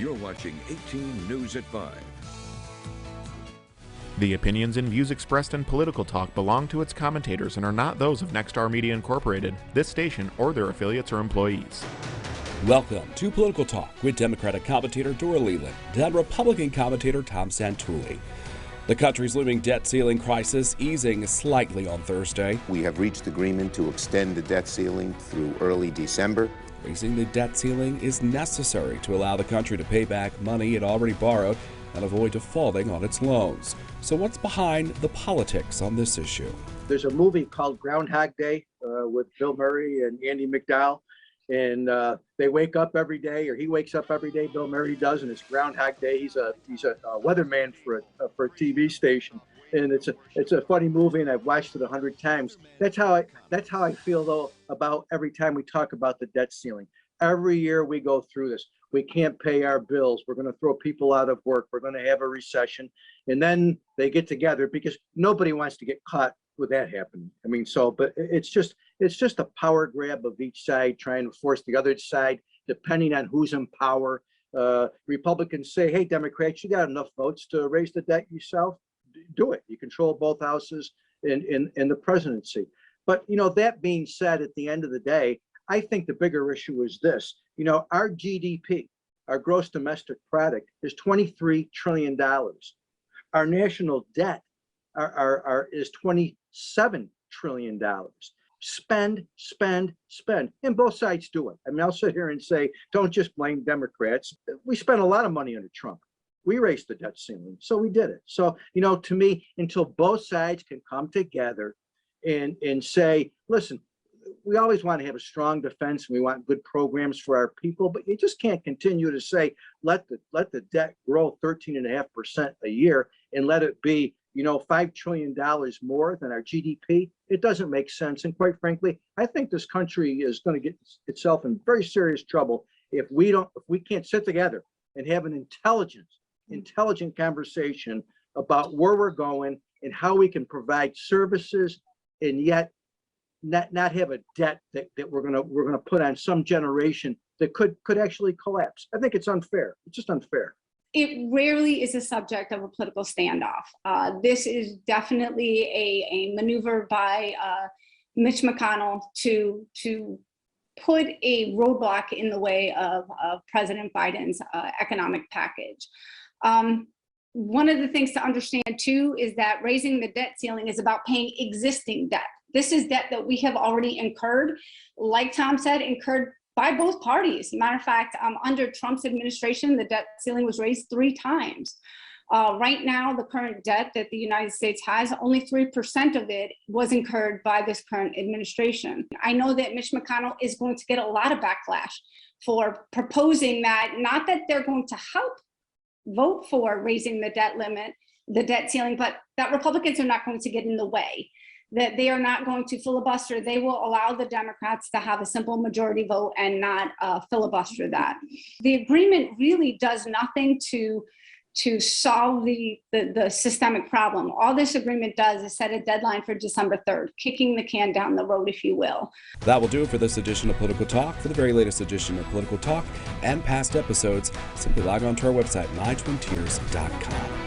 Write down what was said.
You're watching 18 News at 5. The opinions and views expressed in Political Talk belong to its commentators and are not those of Nexstar Media Incorporated, this station, or their affiliates or employees. Welcome to Political Talk with Democratic commentator Dora Leland and Republican commentator Tom Santulli. The country's looming debt ceiling crisis easing slightly on Thursday. We have reached agreement to extend the debt ceiling through early December. Raising the debt ceiling is necessary to allow the country to pay back money it already borrowed and avoid defaulting on its loans. So what's behind the politics on this issue? There's a movie called Groundhog Day with Bill Murray and Andie MacDowell. And they wake up every day, or he wakes up every day, Bill Murray does, and it's Groundhog Day. He's a weatherman for a TV station. And it's a funny movie, and I've watched it 100 times. That's how I feel though about every time we talk about the debt ceiling. Every year we go through this. We can't pay our bills. We're going to throw people out of work. We're going to have a recession, and then they get together because nobody wants to get caught with that happening. I mean, but it's just a power grab of each side trying to force the other side, depending on who's in power. Republicans say, "Hey, Democrats, you got enough votes to raise the debt yourself. Do it. You control both houses in the presidency." But that being said, at the end of the day, I think the bigger issue is this. Our GDP, our gross domestic product, is $23 trillion. Our national debt is $27 trillion. Spend, spend, spend. And both sides do it. I mean, I'll sit here and say, don't just blame Democrats. We spent a lot of money under Trump. We raised the debt ceiling, so we did it. So, to me, until both sides can come together and say, listen, we always want to have a strong defense and we want good programs for our people, but you just can't continue to say, let the debt grow 13.5% a year and let it be, $5 trillion more than our GDP. It doesn't make sense. And quite frankly, I think this country is going to get itself in very serious trouble if we can't sit together and have an intelligent conversation about where we're going and how we can provide services and yet not have a debt that we're gonna put on some generation that could actually collapse. I think it's unfair. It's just unfair. It rarely is a subject of a political standoff. This is definitely a maneuver by Mitch McConnell to put a roadblock in the way of President Biden's economic package. One of the things to understand too is that raising the debt ceiling is about paying existing debt. This is debt that we have already incurred, like Tom said, incurred by both parties. Matter of fact, under Trump's administration, the debt ceiling was raised 3 times. Right now, the current debt that the United States has, only 3% of it was incurred by this current administration. I know that Mitch McConnell is going to get a lot of backlash for proposing that, not that they're going to help vote for raising the debt limit, the debt ceiling, but that Republicans are not going to get in the way, that they are not going to filibuster. They will allow the Democrats to have a simple majority vote and not filibuster that. The agreement really does nothing to solve the systemic problem. All this agreement does is set a deadline for December 3rd, kicking the can down the road, if you will. That will do it for this edition of Political Talk. For the very latest edition of Political Talk and past episodes, simply log on to our website, mytwintears.com.